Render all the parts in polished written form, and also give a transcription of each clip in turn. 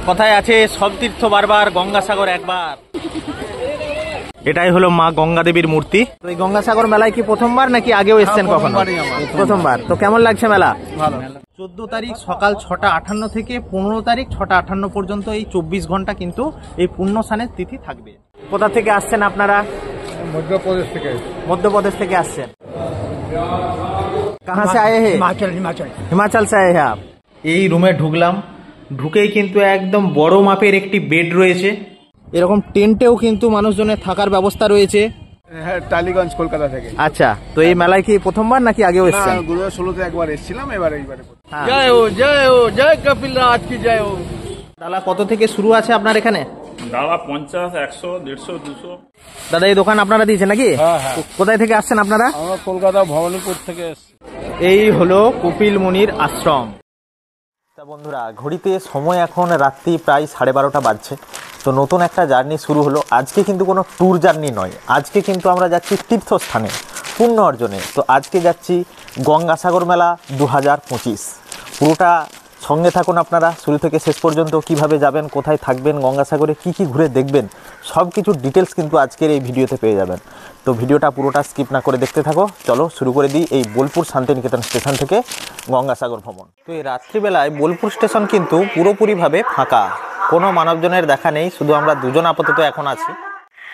কথায় আছে সব তীর্থ বারবার, গঙ্গাসাগর একবার। এটাই হলো মা গঙ্গা দেবীর মূর্তি। তো এই গঙ্গাসাগর মেলায় কি প্রথমবার নাকি আগেও এসেছেন কখনো? প্রথমবার। তো কেমন লাগছে মেলা? ভালো। 14 তারিখ সকাল 6:58 থেকে 15 তারিখ 6:58 পর্যন্ত এই 24 ঘন্টা কিন্তু এই পুণ্য স্নানের তিথি থাকবে। কোথা থেকে আসছেন আপনারা? মধ্যপ্রদেশ থেকে। মধ্যপ্রদেশ থেকে আসছেন। কাহা সে আয়ে হে? হিমাচল সে আয়ে হে আপ। এই রুমে ঢুকলাম, ঢুকেই কিন্তু একদম বড় মাপের একটি বেড রয়েছে। এরকম টেন্টেও কিন্তু মানুষজনের থাকার ব্যবস্থা রয়েছে। হ্যাঁ, টালিগঞ্জ কলকাতা থেকে। আচ্ছা, তো এই মেলায় কি প্রথমবার নাকি আগেও এসেছেন? 2016 একবার এসেছিলাম, এইবারে। জয় ও জয় ও জয় কপিল রাজ কি জয় ও। দাদা কত থেকে শুরু আছে আপনার এখানে? দাদা 50, 100, 150, 200। দাদা এই দোকান আপনারা দিয়েছেন নাকি? কোথায় থেকে আসছেন আপনারা? আমরা কলকাতা ভবানীপুর থেকে এসেছি। এই হলো কপিল মুনির আশ্রম। তা বন্ধুরা, ঘড়িতে সময় এখন রাত্রি প্রায় 12:30 বাজছে। তো নতুন একটা জার্নি শুরু হলো। আজকে কিন্তু কোনো ট্যুর জার্নি নয়, আজকে কিন্তু আমরা যাচ্ছি তীর্থস্থানে, পুণ্য অর্জনে। তো আজকে যাচ্ছি গঙ্গাসাগর মেলা 2025। পুরোটা সঙ্গে থাকুন আপনারা, শুরু থেকে শেষ পর্যন্ত। কিভাবে যাবেন, কোথায় থাকবেন, গঙ্গাসাগরে কি কি ঘুরে দেখবেন, সব কিছু ডিটেলস কিন্তু আজকের এই ভিডিওতে পেয়ে যাবেন। তো ভিডিওটা পুরোটা স্কিপ না করে দেখতে থাকো। চলো শুরু করে দিই এই বোলপুর শান্তিনিকেতন স্টেশন থেকে গঙ্গাসাগর ভ্রমণ। তো এই রাত্রিবেলায় বোলপুর স্টেশন কিন্তু পুরোপুরিভাবে ফাঁকা, কোনো মানবজনের দেখা নেই, শুধু আমরা দুজন আপাতত এখন আছি।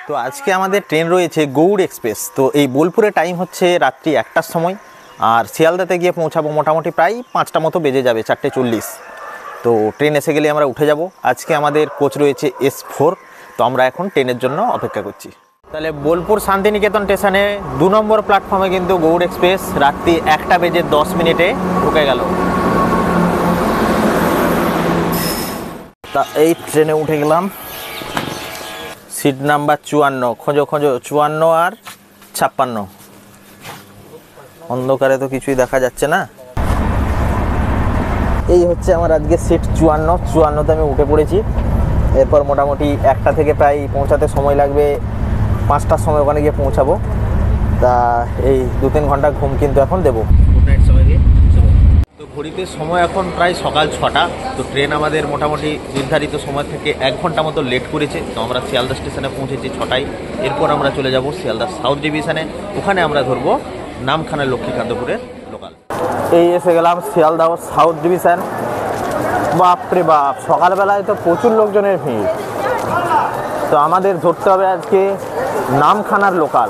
তো আজকে আমাদের ট্রেন রয়েছে গৌড় এক্সপ্রেস। তো এই বোলপুরে টাইম হচ্ছে রাত্রি 1টার সময়, আর শিয়ালদাতে গিয়ে পৌঁছাবো মোটামুটি প্রায় 5টা মতো বেজে যাবে, 4:40। তো ট্রেন এসে গেলে আমরা উঠে যাব। আজকে আমাদের কোচ রয়েছে S4। তো আমরা এখন ট্রেনের জন্য অপেক্ষা করছি। তাহলে বোলপুর শান্তিনিকেতন স্টেশনে 2 নম্বর প্ল্যাটফর্মে কিন্তু গৌড় এক্সপ্রেস রাত্রি 1:10 ঢুকে গেল। তা এই ট্রেনে উঠে গেলাম। সিট নাম্বার 54, খোঁজো 54 আর 56। অন্ধকারে তো কিছুই দেখা যাচ্ছে না। এই হচ্ছে আমার আজকে সিট 54তে আমি উঠে পড়েছি। এরপর মোটামুটি 1টা থেকে প্রায় পৌঁছাতে সময় লাগবে 5টার সময় ওখানে গিয়ে পৌঁছাবো। তা এই 2-3 ঘন্টা ঘুম কিন্তু এখন দেবো। তো ঘড়িতে সময় এখন প্রায় সকাল 6টা। তো ট্রেন আমাদের মোটামুটি নির্ধারিত সময় থেকে 1 ঘন্টা মতো লেট করেছে। তো আমরা শিয়ালদা স্টেশনে পৌঁছেছি 6টায়। এরপর আমরা চলে যাব শিয়ালদা সাউথ ডিভিশনে, ওখানে আমরা ধরবো নামখানা লক্ষ্মীকান্তপুরের লোকাল। এই এসে গেলাম শিয়ালদা সাউথ ডিভিশন। বাপরে বাপ, সকালবেলায় তো প্রচুর লোকজনের ভিড়। তো আমাদের ধরতে হবে আজকে নামখানার লোকাল।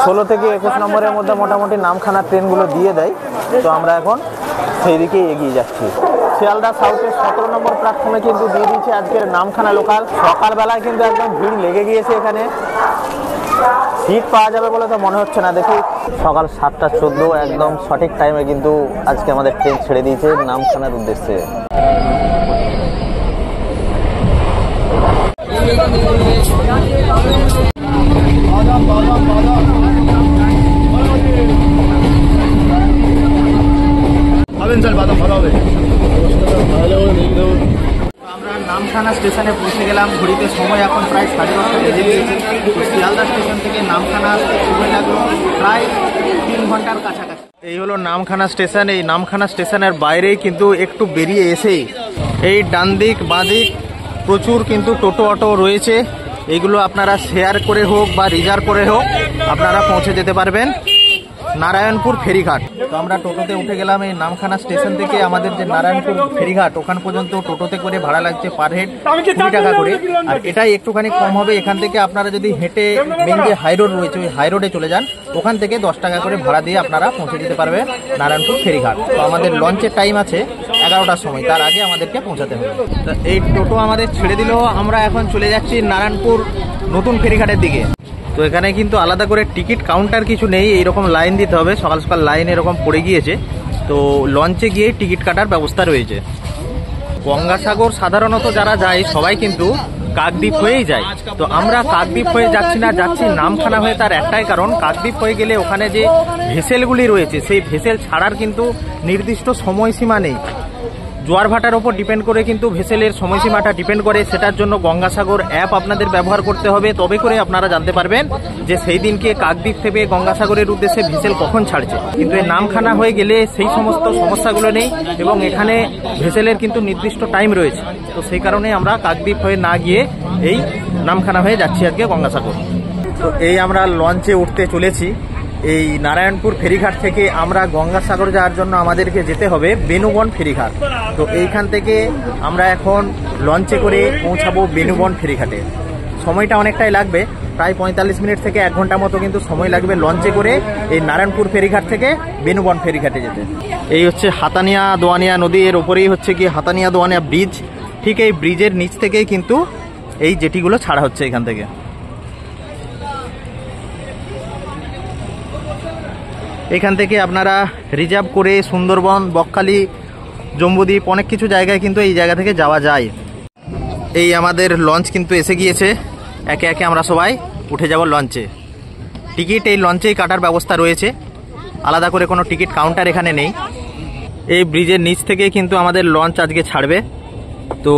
16 থেকে 21 নম্বরের মধ্যে মোটামুটি নামখানার ট্রেনগুলো দিয়ে দেয়। তো আমরা এখন সেই দিকেই এগিয়ে যাচ্ছি। শিয়ালদা সাউথের 17 নম্বর প্ল্যাটফর্মে কিন্তু দিয়ে দিয়েছে আজকের নামখানা লোকাল। সকালবেলায় কিন্তু একদম ভিড় লেগে গিয়েছে এখানে, সিট পাওয়া যাবে বলে তো মনে হচ্ছে না। দেখি সকাল 7:14 একদম সঠিক টাইমে কিন্তু আজকে আমাদের ট্রেন ছেড়ে দিয়েছে নামখানার উদ্দেশ্যে। আমরা নামখানা স্টেশনে পৌঁছে গেলাম। ঘড়িতে সময় এখন প্রায় 10:30 বেজে গিয়েছে। শিয়ালদা স্টেশন থেকে নামখানা সময় লাগলো প্রায় 3 ঘন্টার কাছাকাছি। এই হলো নামখানা স্টেশন। এই নামখানা স্টেশনের বাইরেই কিন্তু একটু বেরিয়ে এসেই এই ডান দিক বাঁ দিক প্রচুর কিন্তু টোটো অটো রয়েছে। এইগুলো আপনারা শেয়ার করে হোক বা রিজার্ভ করে হোক আপনারা পৌঁছে যেতে পারবেন নারায়ণপুর ফেরিঘাট। তো আমরা টোটোতে উঠে গেলাম। এই নামখানা স্টেশন থেকে আমাদের যে নারায়ণপুর ফেরিঘাট ওখান পর্যন্ত টোটোতে করে ভাড়া লাগছে পার হেড 20 টাকা করে। আর এটাই একটুখানি কম হবে। এখান থেকে আপনারা যদি হেঁটে মেন যে হাই রোড রয়েছে ওই হাই রোডে চলে যান, ওখান থেকে 10 টাকা করে ভাড়া দিয়ে আপনারা পৌঁছে যেতে পারবেন নারায়ণপুর ফেরিঘাট। তো আমাদের লঞ্চের টাইম আছে 11টার সময়, তার আগে আমাদেরকে পৌঁছাতে হবে। তো এই টোটো আমাদের ছেড়ে দিল। আমরা এখন চলে যাচ্ছি নারায়ণপুর নতুন ফেরিঘাটের দিকে। তো এখানে কিন্তু আলাদা করে টিকিট কাউন্টার কিছু নেই, এইরকম লাইন দিতে হবে। সকাল সকাল লাইন এরকম পড়ে গিয়েছে। তো লঞ্চে গিয়ে টিকিট কাটার ব্যবস্থা রয়েছে। গঙ্গাসাগর সাধারণত যারা যায় সবাই কিন্তু কাকদ্বীপ হয়েই যায়। তো আমরা কাকদ্বীপ হয়ে যাচ্ছি না, যাচ্ছি নামখানা হয়ে। তার একটাই কারণ, কাকদ্বীপ হয়ে গেলে ওখানে যে ভেসেলগুলি রয়েছে সেই ভেসেল ছাড়ার কিন্তু নির্দিষ্ট সময়সীমা নেই। জোয়ার ভাটার ওপর ডিপেন্ড করে কিন্তু ভেসেলের সময়সীমাটা ডিপেন্ড করে। সেটার জন্য গঙ্গাসাগর অ্যাপ আপনাদের ব্যবহার করতে হবে, তবে করে আপনারা জানতে পারবেন যে সেই দিনকে কাকদ্বীপ থেকে গঙ্গাসাগরের উদ্দেশ্যে ভেসেল কখন ছাড়ছে। কিন্তু এই নামখানা হয়ে গেলে সেই সমস্ত সমস্যাগুলো নেই এবং এখানে ভেসেলের কিন্তু নির্দিষ্ট টাইম রয়েছে। তো সেই কারণে আমরা কাকদ্বীপ হয়ে না গিয়ে এই নামখানা হয়ে যাচ্ছি আজকে গঙ্গাসাগর। তো এই আমরা লঞ্চে উঠতে চলেছি। এই নারায়ণপুর ফেরিঘাট থেকে আমরা গঙ্গাসাগর যাওয়ার জন্য আমাদেরকে যেতে হবে বেনুবন ফেরিঘাট। তো এইখান থেকে আমরা এখন লঞ্চে করে পৌঁছাবো বেনুবন ফেরিঘাটে। সময়টা অনেকটাই লাগবে, প্রায় 45 মিনিট থেকে 1 ঘন্টা মতো কিন্তু সময় লাগবে লঞ্চে করে এই নারায়ণপুর ফেরিঘাট থেকে বেনুবন ফেরিঘাটে যেতে। এই হচ্ছে হাতানিয়া দোয়ানিয়া নদী, এর ওপরেই হচ্ছে কি হাতানিয়া দোয়ানিয়া ব্রিজ। ঠিক এই ব্রিজের নিচ থেকেই কিন্তু এই জেটিগুলো ছাড়া হচ্ছে এখান থেকে। এখান থেকে আপনারা রিজার্ভ করে সুন্দরবন, বকখালি, জম্বুদ্বীপ অনেক কিছু জায়গায় কিন্তু এই জায়গা থেকে যাওয়া যায়। এই আমাদের লঞ্চ কিন্তু এসে গিয়েছে, একে একে আমরা সবাই উঠে যাব লঞ্চে। টিকিট এই লঞ্চেই কাটার ব্যবস্থা রয়েছে, আলাদা করে কোনো টিকিট কাউন্টার এখানে নেই। এই ব্রিজের নিচ থেকে কিন্তু আমাদের লঞ্চ আজকে ছাড়বে। তো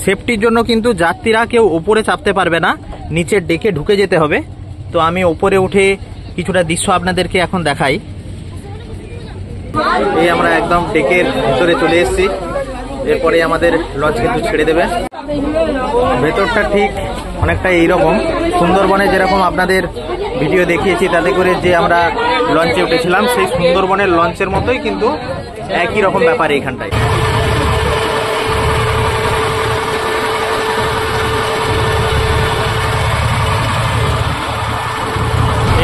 সেফটির জন্য কিন্তু যাত্রীরা কেউ ওপরে চাপতে পারবে না, নিচের ডেকে ঢুকে যেতে হবে। তো আমি ওপরে উঠে কিছুটা দৃশ্য আপনাদেরকে এখন দেখাই। এই আমরা একদম ডেকের ভিতরে চলে এসেছি, এরপরে আমাদের লঞ্চ কিন্তু ছেড়ে দেবে। ভেতরটা ঠিক অনেকটা এইরকম সুন্দরবনে যেরকম আপনাদের ভিডিও দেখিয়েছি তাতে করে যে আমরা লঞ্চে উঠেছিলাম, সেই সুন্দরবনের লঞ্চের মতোই কিন্তু একই রকম ব্যাপার এইখানটায়।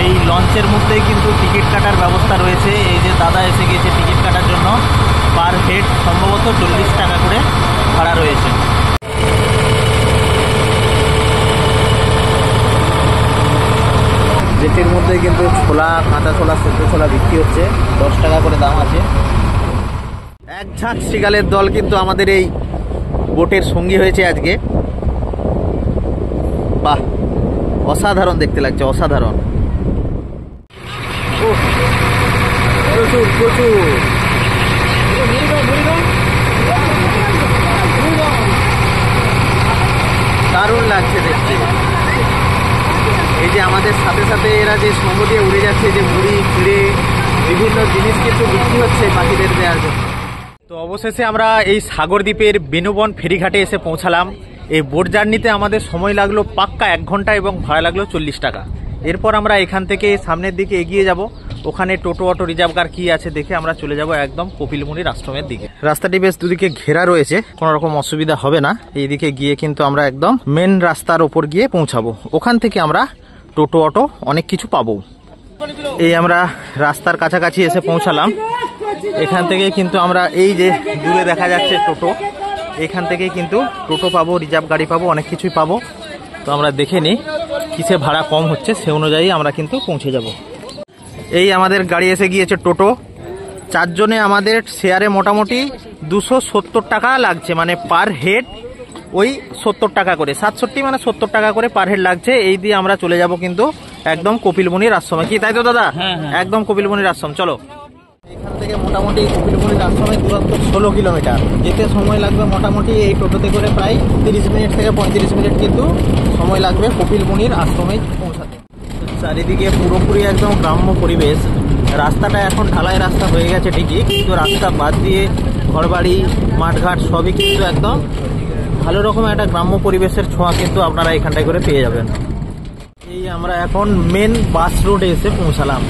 এই লঞ্চের মধ্যেই কিন্তু টিকিট কাটার ব্যবস্থা রয়েছে। এই যে দাদা এসে গিয়েছে টিকিট কাটার জন্য, পার হেড সম্ভবত 40 টাকা করে ভাড়া রয়েছে। জেটির মধ্যে কিন্তু ছোলা, কাঁচা ছোলা, সেদ্ধ ছোলা বিক্রি হচ্ছে, 10 টাকা করে দাম আছে। এক ঝাঁক শিকালের দল কিন্তু আমাদের এই বোটের সঙ্গী হয়েছে আজকে। বাহ, অসাধারণ দেখতে লাগছে, অসাধারণ। প্রচুর প্রচুর দারুণ লাগছে দেখতে। এই যে আমাদের সাথে সাথে এরা যে সঙ্গ দিয়ে উড়ে যাচ্ছে, যে মুড়ি, চিড়ে, বিভিন্ন জিনিস কিন্তু বিক্রি হচ্ছে পাখিদের দেওয়ার জন্য। তো অবশেষে আমরা এই সাগরদ্বীপের বেনুবন ফেরিঘাটে এসে পৌঁছালাম। এই বোট জার্নিতে আমাদের সময় লাগলো পাক্কা 1 ঘন্টা এবং ভাড়া লাগলো 40 টাকা। এরপর আমরা এখান থেকে সামনের দিকে এগিয়ে যাব, ওখানে টোটো অটো রিজার্ভ কার কি আছে দেখে আমরা চলে যাব একদম কপিলমুনির আশ্রমের দিকে। রাস্তাটি বেশ দুদিকে ঘেরা রয়েছে, কোনো রকম অসুবিধা হবে না। এইদিকে গিয়ে কিন্তু আমরা একদম মেন রাস্তার ওপর গিয়ে পৌঁছাবো, ওখান থেকে আমরা টোটো অটো অনেক কিছু পাবো। এই আমরা রাস্তার কাছাকাছি এসে পৌঁছালাম। এখান থেকে কিন্তু আমরা এই যে দূরে দেখা যাচ্ছে টোটো, এখান থেকে কিন্তু টোটো পাবো, রিজার্ভ গাড়ি পাবো, অনেক কিছুই পাবো। তো আমরা দেখে নিই কিসে ভাড়া কম হচ্ছে, সে অনুযায়ী আমরা কিন্তু পৌঁছে যাব। এই আমাদের গাড়ি এসে গিয়েছে টোটো, 4 জনে আমাদের শেয়ারে মোটামুটি 270 টাকা লাগছে, মানে পার হেড ওই 70 টাকা করে, 67 মানে 70 টাকা করে পার হেড লাগছে। এই দিয়ে আমরা চলে যাব কিন্তু একদম কপিলমুনির আশ্রমে, কি তাই তো দাদা? একদম কপিলমুনির আশ্রম। চলো, এখান থেকে মোটামুটি কপিলমুনির আশ্রমের দূরত্ব 16 কিলোমিটার। যেতে সময় লাগবে মোটামুটি এই টোটোতে করে প্রায় 30 মিনিট থেকে 35 মিনিট কিন্তু সময় লাগবে কপিলমুনির আশ্রমে পৌঁছাতে। চারিদিকে পুরোপুরি একদম গ্রাম্য পরিবেশ। রাস্তাটা এখন ঢালাই রাস্তা হয়ে গেছে ঠিকই, কিন্তু রাস্তা বাদ দিয়ে ঘরবাড়ি, মাঠঘাট সবই কিন্তু একদম ভালো রকম একটা গ্রাম্য পরিবেশের ছোঁয়া কিন্তু আপনারা এখানটায় করে পেয়ে যাবেন। এই আমরা এখন মেন বাস রোডে এসে পৌঁছালাম।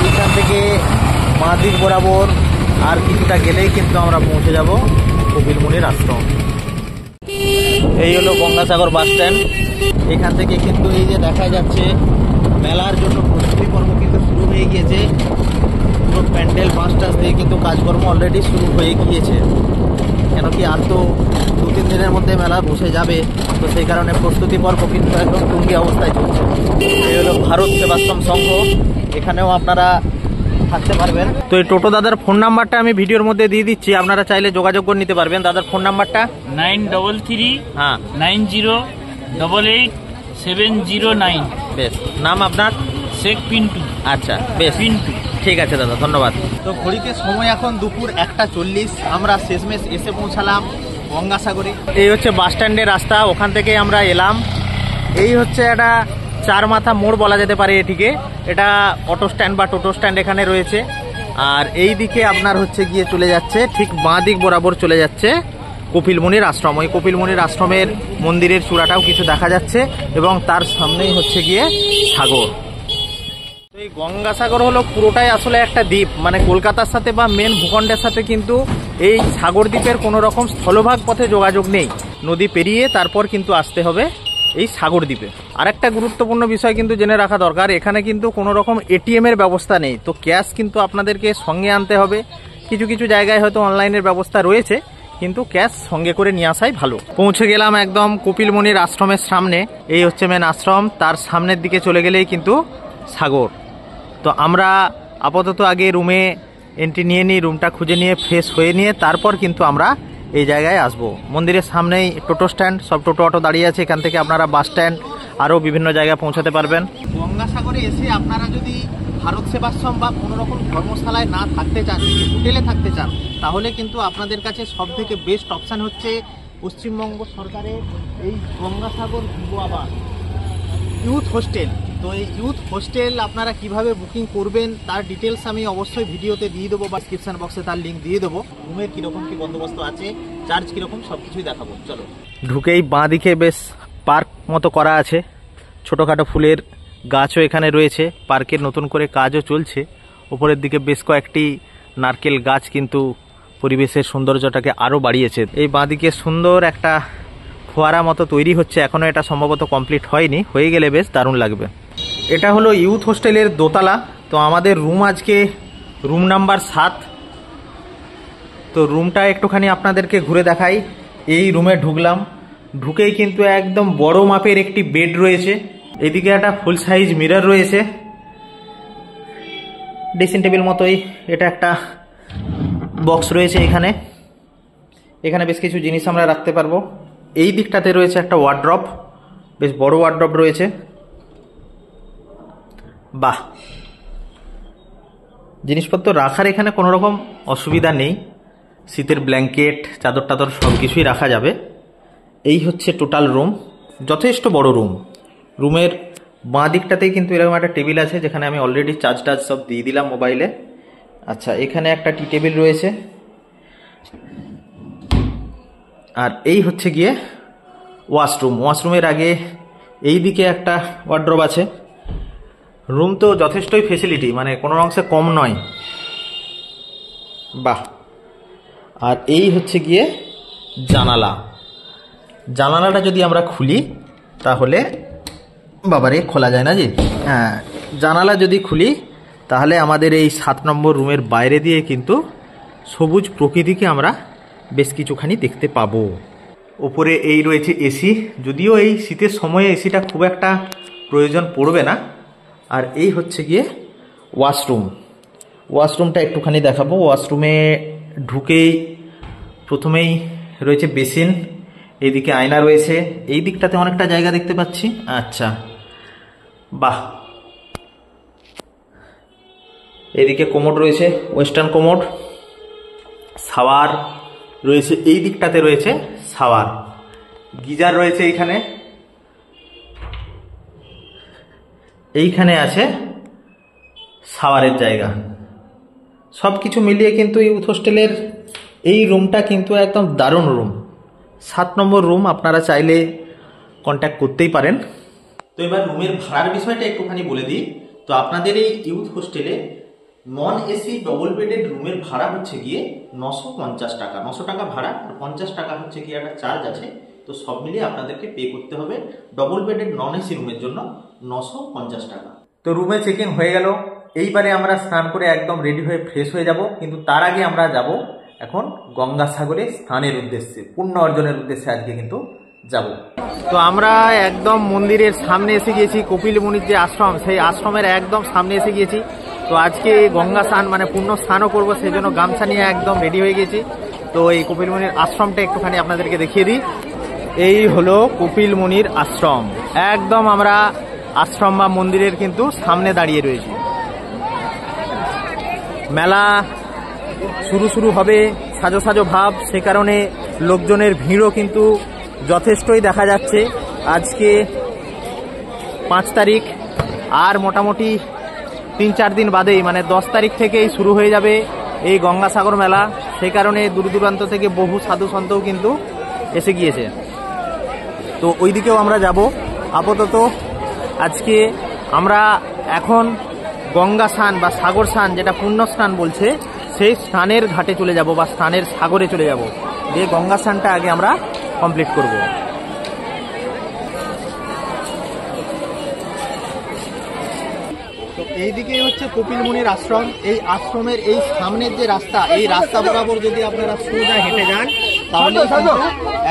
এইখান থেকে বাঁ দিক বরাবর আর কিছুটা গেলেই কিন্তু আমরা পৌঁছে যাব কপিলমুনির আশ্রম। এই হলো গঙ্গাসাগর বাস স্ট্যান্ড। এখান থেকে কিন্তু এই যে দেখা যাচ্ছে মেলার জন্য প্রস্তুতি পর্ব কিন্তু শুরু হয়ে গিয়েছে। পুরো প্যান্ডেল বাস টাস দিয়ে কিন্তু কাজকর্ম অলরেডি শুরু হয়ে গিয়েছে, কেন কি আর তো 2-3 দিনের মধ্যে মেলা বসে যাবে। তো সেই কারণে প্রস্তুতি পর্ব কিন্তু একদম টুঙ্গি অবস্থায় চলছে। এই হলো ভারত সেবাশ্রম সংঘ, এখানেও আপনারা থাকতে পারবেন। তো এই টোটো দাদার ফোন নাম্বারটা আমি ভিডিওর মধ্যে দিয়ে দিচ্ছি, আপনারা চাইলে যোগাযোগ করে নিতে পারবেন। দাদার ফোন নাম্বারটা 9390888709। বেশ, নাম আপনার? শেখ পিন্টু। আচ্ছা বেশ, পিন্টু। ঠিক আছে দাদা, ধন্যবাদ। তো ঘড়িতে সময় এখন দুপুর 1:40, আমরা শেষমেশ এসে পৌঁছালাম গঙ্গাসাগরে। এই হচ্ছে বাস স্ট্যান্ডের রাস্তা, ওখান থেকে আমরা এলাম। এই হচ্ছে একটা 4 মাথা মোড় বলা যেতে পারে এটিকে। এটা অটো স্ট্যান্ড বা টোটো স্ট্যান্ড এখানে রয়েছে। আর এই দিকে আপনার হচ্ছে গিয়ে চলে যাচ্ছে, ঠিক বাঁ দিক বরাবর চলে যাচ্ছে কপিলমুনির আশ্রম। ওই কপিলমুনির আশ্রমের মন্দিরের চূড়াটাও কিছু দেখা যাচ্ছে এবং তার সামনেই হচ্ছে গিয়ে সাগর। তো এই গঙ্গাসাগর হলো পুরোটাই আসলে একটা দ্বীপ, মানে কলকাতার সাথে বা মেন ভূখণ্ডের সাথে কিন্তু এই সাগর দ্বীপের কোনো রকম স্থলভাগ পথে যোগাযোগ নেই। নদী পেরিয়ে তারপর কিন্তু আসতে হবে এই সাগর দ্বীপে। আর একটা গুরুত্বপূর্ণ বিষয় কিন্তু জেনে রাখা দরকার, এখানে কিন্তু কোনো রকম এটিএম এর ব্যবস্থা নেই। তো ক্যাশ কিন্তু আপনাদেরকে সঙ্গে আনতে হবে। কিছু কিছু জায়গায় হয়তো অনলাইনের ব্যবস্থা রয়েছে, কিন্তু ক্যাশ সঙ্গে করে নিয়ে আসাই ভালো। পৌঁছে গেলাম একদম কপিলমুনির আশ্রমের সামনে। এই হচ্ছে মেন আশ্রম, তার সামনের দিকে চলে গেলেই কিন্তু সাগর। তো আমরা আপাতত আগে রুমে এন্ট্রি নিয়ে নিই, রুমটা খুঁজে নিয়ে ফ্রেশ হয়ে নিয়ে তারপর কিন্তু আমরা এই জায়গায় আসবো। মন্দিরের সামনেই টোটো স্ট্যান্ড, সব টোটো অটো দাঁড়িয়ে আছে। এখান থেকে আপনারা বাস স্ট্যান্ড আরও বিভিন্ন জায়গায় পৌঁছাতে পারবেন। গঙ্গাসাগরে এসে আপনারা যদি ভারত সেবাশ্রম বা কোনো রকম ধর্মশালায় না থাকতে চান, হোটেলে থাকতে চান, তাহলে কিন্তু আপনাদের কাছে সব থেকে বেস্ট অপশান হচ্ছে পশ্চিমবঙ্গ সরকারের এই গঙ্গাসাগর যুব আবাস ইউথ হোস্টেল। তো এই ইউথ হোস্টেল আপনারা কিভাবে বুকিং করবেন তার ডিটেলস আমি অবশ্যই ভিডিওতে দিয়ে দেবো বা ডিসক্রিপশন বক্সে তার লিঙ্ক দিয়ে দেবো। রুমের কীরকম কী বন্দোবস্ত আছে, চার্জ কীরকম, সব কিছুই দেখাবো। চলো। ঢুকেই বাঁ দিকে বেশ পার্ক মতো করা আছে, ছোটোখাটো ফুলের গাছও এখানে রয়েছে। পার্কের নতুন করে কাজও চলছে। উপরের দিকে বেশ কয়েকটি নারকেল গাছ কিন্তু পরিবেশের সৌন্দর্যটাকে আরও বাড়িয়েছে। এই বাঁ দিকে সুন্দর একটা ফোয়ারা মতো তৈরি হচ্ছে, এখনও এটা সম্ভবত কমপ্লিট হয়নি, হয়ে গেলে বেশ দারুণ লাগবে। এটা হলো ইউথ হোস্টেলের দোতলা। তো আমাদের রুম আজকে রুম নাম্বার 7। তো রুমটা একটুখানি আপনাদেরকে ঘুরে দেখাই। এই রুমে ঢুকলাম, ঢুকেই কিন্তু একদম বড় মাপের একটি বেড রয়েছে। এদিকে একটা ফুল সাইজ মিরর রয়েছে, ড্রেসিং টেবিল মতোই। এটা একটা বক্স রয়েছে এখানে, এখানে বেশ কিছু জিনিস আমরা রাখতে পারবো। এই দিকটাতে রয়েছে একটা ওয়ার্ড্রপ, বেশ বড় ওয়ার্ড্রপ রয়েছে। বাহ, জিনিসপত্র রাখার এখানে কোনো রকম অসুবিধা নেই। শীতের ব্ল্যাঙ্কেট, চাদর টাদর সব কিছুই রাখা যাবে। এই হচ্ছে টোটাল রুম, যথেষ্ট বড় রুম। রুমের বাঁ দিকটাতেই কিন্তু এরকম একটা টেবিল আছে, যেখানে আমি অলরেডি চার্জ টার্জ সব দিয়ে দিলাম মোবাইলে। আচ্ছা, এখানে একটা টি টেবিল রয়েছে। আর এই হচ্ছে গিয়ে ওয়াশরুম। ওয়াশরুমের আগে এই দিকে একটা ওয়ার্ড্রপ আছে। রুম তো যথেষ্টই ফেসিলিটি, মানে কোনো অংশে কম নয়। বাহ। আর এই হচ্ছে গিয়ে জানালা। জানালাটা যদি আমরা খুলি তাহলে, বাবারে খোলা যায় না জি, হ্যাঁ, জানালা যদি খুলি তাহলে আমাদের এই 7 নম্বর রুমের বাইরে দিয়ে কিন্তু সবুজ প্রকৃতিকে আমরা বেশ কিছুখানি দেখতে পাবো। ওপরে এই রয়েছে এসি, যদিও এই শীতের সময়ে এসিটা খুব একটা প্রয়োজন পড়বে না। আর এই হচ্ছে গিয়ে ওয়াশরুম। ওয়াশরুমটা একটুখানি দেখাবো। ওয়াশরুমে ঢুকেই প্রথমেই রয়েছে বেসিন, এইদিকে আয়না রয়েছে, এই দিকটাতে অনেকটা জায়গা দেখতে পাচ্ছি। আচ্ছা, বাহ। এইদিকে কোমোড রয়েছে, ওয়েস্টার্ন কোমোড। শাওয়ার রয়েছে, এই দিকটাতে রয়েছে শাওয়ার। গিজার রয়েছে এইখানে, এইখানে আছে শাওয়ারের জায়গা। সব কিছু মিলিয়ে কিন্তু ইউথ হোস্টেলের এই রুমটা কিন্তু একদম দারুণ রুম। 7 নম্বর রুম, আপনারা চাইলে কন্ট্যাক্ট করতেই পারেন। তো এবার রুমের ভাড়ার বিষয়টা একটুখানি বলে দিই। তো আপনাদের এই ইউথ হোস্টেলে নন এসি ডবল বেডেড রুমের ভাড়া হচ্ছে গিয়ে 950 টাকা। 900 টাকা ভাড়া, আর 50 টাকা হচ্ছে গিয়ে একটা চার্জ আছে। তো সব মিলিয়ে আপনাদেরকে পে করতে হবে ডবল বেডেড নন এসি রুমের জন্য 950 টাকা। তো রুমে চেক ইন হয়ে গেল। এইবারে আমরা স্নান করে একদম রেডি হয়ে ফ্রেশ হয়ে যাব, কিন্তু তার আগে আমরা যাব এখন গঙ্গাসাগরে স্নানের উদ্দেশ্যে, পুণ্য অর্জনের উদ্দেশ্যে আজকে কিন্তু যাব। তো আমরা একদম মন্দিরের সামনে এসে গিয়েছি। কপিলমুনির যে আশ্রম, সেই আশ্রমের একদম সামনে এসে গিয়েছি। তো আজকে গঙ্গা স্নান মানে পুণ্য স্নানও করবো, সেই জন্য গামছা নিয়ে একদম রেডি হয়ে গেছি। তো এই কপিলমুনির আশ্রমটা একটুখানি আপনাদেরকে দেখিয়ে দিই। এই হলো কপিলমুনির আশ্রম। একদম আমরা আশ্রম বা মন্দিরের কিন্তু সামনে দাঁড়িয়ে রয়েছি। মেলা শুরু হবে, সাজো সাজো ভাব, সে কারণে লোকজনের ভিড়ও কিন্তু যথেষ্টই দেখা যাচ্ছে। আজকে 5 তারিখ, আর মোটামুটি 3-4 দিন বাদেই মানে 10 তারিখ থেকেই শুরু হয়ে যাবে এই গঙ্গাসাগর মেলা। সেই কারণে দূর দূরান্ত থেকে বহু সাধু সন্তও কিন্তু এসে গিয়েছে। তো ওই দিকেও আমরা যাব। আপাতত আজকে আমরা এখন গঙ্গা স্নান বা সাগর স্নান, যেটা পুণ্য স্নান বলছে, সেই স্নানের ঘাটে চলে যাব বা স্নানের সাগরে চলে যাব। দিয়ে গঙ্গা স্নানটা আগে আমরা কমপ্লিট করব। তো এইদিকে হচ্ছে কপিল মুনির আশ্রম। এই আশ্রমের এই সামনের যে রাস্তা, এই রাস্তা বরাবর যদি আপনারা সোজা হেঁটে যান তাহলে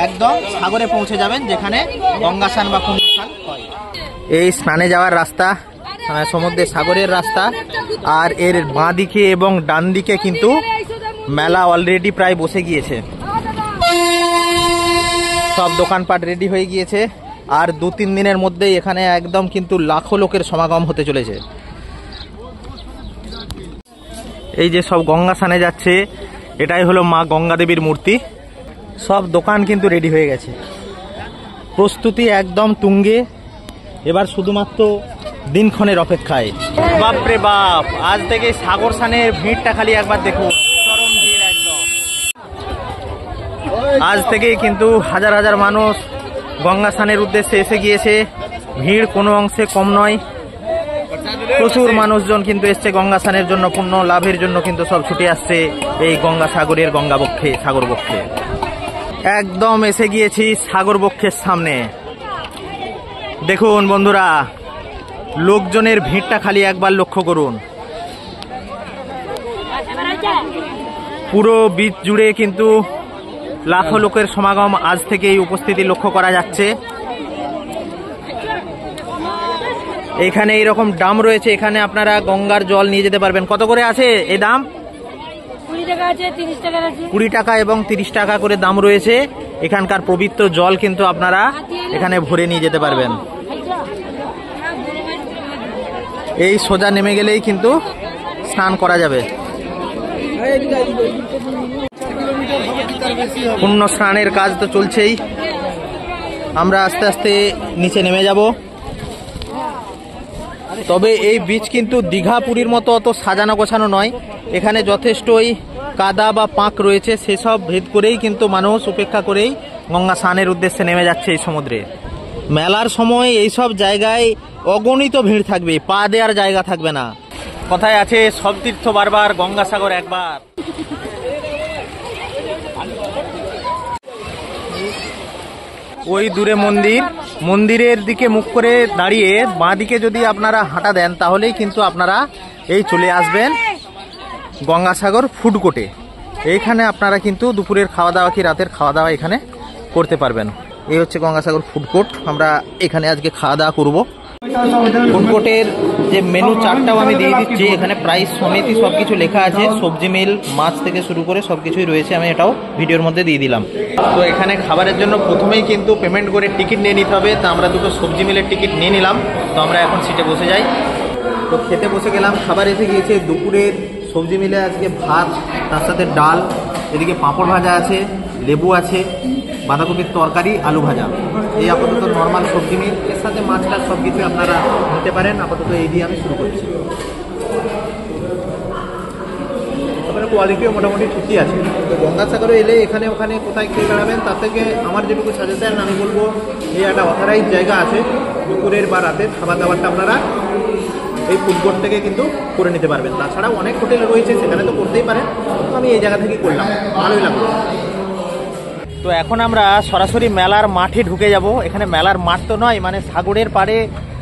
একদম সাগরে পৌঁছে যাবেন, যেখানে গঙ্গা স্নান বা পুণ্য স্নান হয়। এই স্নানে যাওয়ার রাস্তা, সমুদ্রে সাগরের রাস্তা, আর এর বাঁ দিকে এবং ডান দিকে কিন্তু মেলা অলরেডি প্রায় বসে গিয়েছে। সব দোকানপাট রেডি হয়ে গিয়েছে, আর 2-3 দিনের মধ্যেই এখানে একদম কিন্তু লাখো লোকের সমাগম হতে চলেছে। এই যে সব গঙ্গা স্নানে যাচ্ছে, এটাই হলো মা গঙ্গা দেবীর মূর্তি। সব দোকান কিন্তু রেডি হয়ে গেছে, প্রস্তুতি একদম তুঙ্গে। এবার শুধুমাত্র দিনক্ষণের অপেক্ষায়। বাপরে বাপ, আজ থেকে সাগর স্নানের ভিড়টা খালি একবার দেখুন, চরম ভিড় একদম। আজ থেকেই কিন্তু হাজার হাজার মানুষ গঙ্গা স্নানের উদ্দেশ্যে এসে গিয়েছে। ভিড় কোনো অংশে কম নয়, প্রচুর মানুষজন কিন্তু এসছে গঙ্গা স্নানের জন্য, পুণ্য লাভের জন্য কিন্তু সব ছুটে আসছে এই গঙ্গা সাগরের গঙ্গা বক্ষে, সাগর বক্ষে। একদম এসে গিয়েছি সাগর বক্ষের সামনে। দেখুন বন্ধুরা, লোকজনের ভিড়টা খালি একবার লক্ষ্য করুন। পুরো বিচ জুড়ে কিন্তু লাখো লোকের সমাগম আজ থেকেই উপস্থিতি লক্ষ্য করা যাচ্ছে। এখানে এইরকম ডাম রয়েছে, এখানে আপনারা গঙ্গার জল নিয়ে যেতে পারবেন। কত করে আছে এই দাম? 20 টাকা এবং 30 টাকা করে দাম রয়েছে। এখানকার পবিত্র জল কিন্তু আপনারা এখানে ভরে নিয়ে যেতে পারবেন। এই সোজা নেমে গেলেই কিন্তু স্নান করা যাবে। পুণ্য স্নানের কাজ তো চলছেই, আমরা আস্তে আস্তে নিচে নেমে যাব। তবে এই বীচ কিন্তু দীঘা পুরীর মতো অত সাজানো গোছানো নয়। এখানে যথেষ্টই কাদা বা পাঁক রয়েছে, সেসব ভেদ করেই কিন্তু মানুষ উপেক্ষা করেই গঙ্গা স্নানের উদ্দেশ্যে নেমে যাচ্ছে এই সমুদ্রে। মেলার সময় এইসব জায়গায় অগণিত ভিড় থাকবে, পা দেওয়ার জায়গা থাকবে না। কথায় আছে, সব তীর্থ বারবার, গঙ্গাসাগর একবার। ওই দূরে মন্দির, মন্দিরের দিকে মুখ করে দাঁড়িয়ে বাঁ দিকে যদি আপনারা হাঁটা দেন তাহলেই কিন্তু আপনারা এই চলে আসবেন গঙ্গাসাগর ফুড কোর্টে। এইখানে আপনারা কিন্তু দুপুরের খাওয়া দাওয়া কি রাতের খাওয়া দাওয়া এখানে করতে পারবেন। এই হচ্ছে গঙ্গাসাগর ফুড কোর্ট, আমরা এখানে আজকে খাওয়া দাওয়া করবো। ফুড কোর্টের যে মেনু চার্টটাও আমি দিয়ে দিচ্ছি, এখানে প্রাইস সমেত সবকিছু লেখা আছে, সবজি মিল, মাছ থেকে শুরু করে সবকিছুই রয়েছে, আমি এটাও ভিডিওর মধ্যে দিয়ে দিলাম। তো এখানে খাবারের জন্য প্রথমেই কিন্তু পেমেন্ট করে টিকিট নিয়ে নিতে হবে। তা আমরা দুটো সবজি মিলের টিকিট নিয়ে নিলাম। তো আমরা এখন সিটে বসে যাই। তো খেতে বসে গেলাম, খাবার এসে গিয়েছে। দুপুরের সবজি মিলে আজকে ভাত, তার সাথে ডাল, এদিকে পাঁপড় ভাজা আছে, লেবু আছে, বাঁধাকপির তরকারি, আলু ভাজা। এই আপাতত নর্মাল সবজি মিল, এর সাথে মাছটা সব কিছু আপনারা নিতে পারেন। আপাতত এই দিয়ে আমি শুরু করছি। তারপরে কোয়ালিটিও মোটামুটি ঠিকই আছে। তো গঙ্গাসাগরে এলে এখানে ওখানে কোথায় খেয়ে বেড়াবেন, তার থেকে আমার যেটুকু সাজেশন আমি বলবো, এই একটা অথরাইজ জায়গা আছে, দুপুরের বা রাতের খাবার দাবারটা আপনারা এই ফুড কোর্ট থেকে কিন্তু করে নিতে পারবেন। তাছাড়াও অনেক হোটেল রয়েছে, সেখানে তো করতেই পারেন। তো আমি এই জায়গা থেকেই করলাম, ভালোই লাগলো। তো এখন আমরা সরাসরি মেলার মাঠে ঢুকে যাব। এখানে মেলার মাঠ তো নয়, মানে সাগরের পাড়ে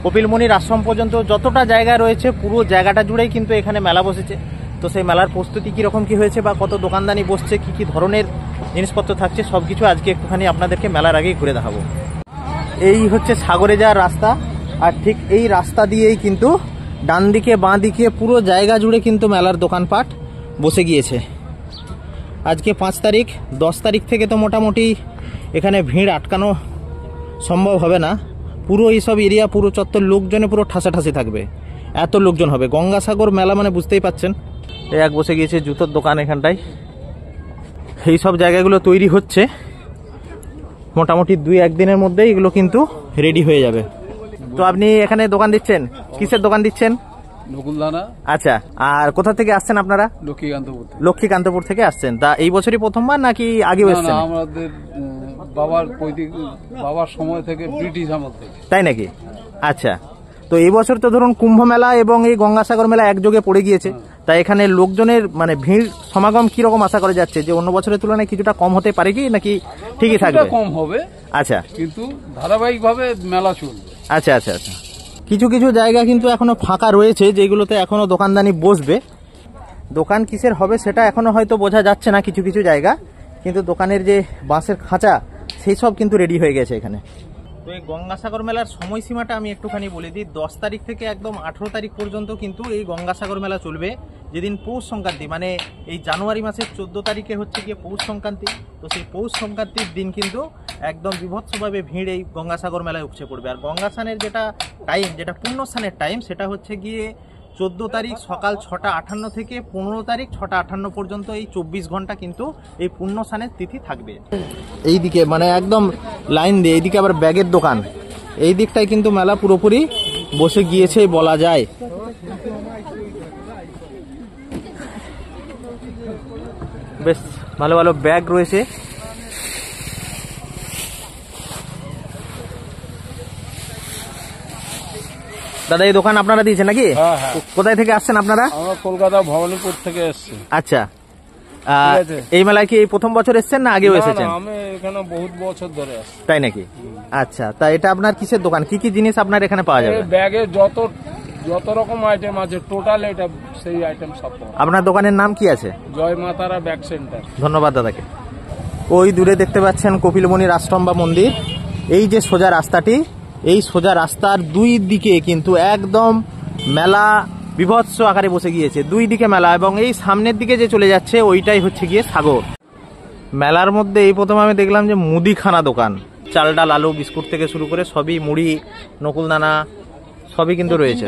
কপিলমুনির আশ্রম পর্যন্ত যতটা জায়গা রয়েছে পুরো জায়গাটা জুড়েই কিন্তু এখানে মেলা বসেছে। তো সেই মেলার প্রস্তুতি কীরকম কী হয়েছে বা কত দোকানদানি বসছে, কী কী ধরনের জিনিসপত্র থাকছে, সব কিছু আজকে একটুখানি আপনাদেরকে মেলার আগেই ঘুরে দেখাবো। এই হচ্ছে সাগরে যাওয়ার রাস্তা, আর ঠিক এই রাস্তা দিয়েই কিন্তু ডান দিকে বাঁ দিকে পুরো জায়গা জুড়ে কিন্তু মেলার দোকানপাট বসে গিয়েছে। আজকে 5 তারিখ, 10 তারিখ থেকে তো মোটামুটি এখানে ভিড় আটকানো সম্ভব হবে না। পুরো এইসব এরিয়া, পুরো চত্বর লোকজনে পুরো ঠাসাঠাসি থাকবে, এত লোকজন হবে। গঙ্গাসাগর মেলা মানে বুঝতেই পাচ্ছেন এই এক বসে গিয়েছে জুতোর দোকান এখানটায়। এই সব জায়গাগুলো তৈরি হচ্ছে, মোটামুটি 2-1 দিনের মধ্যে এগুলো কিন্তু রেডি হয়ে যাবে। তো আপনি এখানে দোকান দিচ্ছেন, কিসের দোকান দিচ্ছেন? নকুলদানা। আচ্ছা, আর কোথা থেকে আসছেন আপনারা? লক্ষ্মীকান্তপুর। লক্ষ্মীকান্তপুর থেকে আসছেন। তা এই বছরই প্রথমবার নাকি আগেও এসেছেন? আমাদের বাবার সময় থেকে ব্রিটিশ আমল থেকে। তাই নাকি? আচ্ছা, তো এই বছর তো ধরুন কুম্ভ মেলা এবং এই গঙ্গাসাগর মেলা একযোগে পড়ে গিয়েছে, তাই এখানে লোকজনের মানে ভিড় সমাগম কি রকম আশা করা যাচ্ছে? যে অন্য বছরের তুলনায় কিছুটা কম হতে পারে কি নাকি ঠিকই থাকবে? কম হবে, আচ্ছা, কিন্তু ধারাবাহিকভাবে মেলা চলবে। আচ্ছা আচ্ছা আচ্ছা। কিছু কিছু জায়গা কিন্তু এখনো ফাঁকা রয়েছে, যেগুলোতে এখনো দোকানদানি বসবে। দোকান কিসের হবে সেটা এখনো হয়তো বোঝা যাচ্ছে না কিছু কিছু জায়গা, কিন্তু দোকানের যে বাঁশের খাঁচা সেই সব কিন্তু রেডি হয়ে গেছে এখানে। তো এই গঙ্গাসাগর মেলার সময়সীমাটা আমি একটুখানি বলে দিই। 10 তারিখ থেকে একদম 18 তারিখ পর্যন্ত কিন্তু এই গঙ্গাসাগর মেলা চলবে। যেদিন পৌষ সংক্রান্তি, মানে এই জানুয়ারি মাসের 14 তারিখে হচ্ছে গিয়ে পৌষ সংক্রান্তি। তো সেই পৌষ সংক্রান্তির দিন কিন্তু একদম বিভৎসভাবে ভিড় এই গঙ্গাসাগর মেলায় উপচে পড়বে। আর গঙ্গাস্নানের যেটা টাইম, যেটা পুণ্যস্নানের টাইম, সেটা হচ্ছে গিয়ে 14 তারিখ সকাল 6টা 58 থেকে 15 তারিখ 6টা 58 পর্যন্ত এই 24 ঘন্টা কিন্তু এই পুণ্যস্নানের তিথি থাকবে। এইদিকে মানে একদম লাইন দিয়ে এইদিকে আবার ব্যাগের দোকান, এই দিকটায় কিন্তু মেলা পুরোপুরি বসে গিয়েছে বলা যায়। বেশ ভালো ভালো ব্যাগ রয়েছে। দাদা এই দোকান আপনারা দিয়েছেন নাকি? হ্যাঁ, হ্যাঁ। কোথায় থেকে আসছেন আপনারা? আমরা কলকাতা ভবানীপুর থেকে এসেছি। আচ্ছা, ঠিক আছে। এই মেলায় কি এই প্রথম বছর এসেছেন না আগেও এসেছেন? আমি এখানে বহুত বছর ধরে আসছি। তাই নাকি? আচ্ছা, তা এটা আপনার কিসের দোকান? কি কি জিনিস আপনার এখানে পাওয়া যাবে? ব্যাগে যত রকম আইটেম আছে, টোটাল এটা সেই আইটেম সব পাওয়া যায়। আপনার দোকানের নাম কি আছে? জয় মাতারা ব্যাগ সেন্টার। ধন্যবাদ দাদাকে। ওই দূরে দেখতে পাচ্ছেন কপিলমুনির আশ্রম বা মন্দির। এই যে সোজা রাস্তাটি, এই সোজা রাস্তার দুই দিকে কিন্তু একদম মেলা বিভৎস আকারে বসে গিয়েছে। দুই দিকে মেলা, এবং এই সামনের দিকে যে চলে যাচ্ছে ওইটাই হচ্ছে গিয়ে সাগর। মেলার মধ্যে এই প্রথম আমি দেখলাম যে মুদিখানা দোকান, চাল ডাল আলু বিস্কুট থেকে শুরু করে সবই, মুড়ি, নকুলদানা সবই কিন্তু রয়েছে।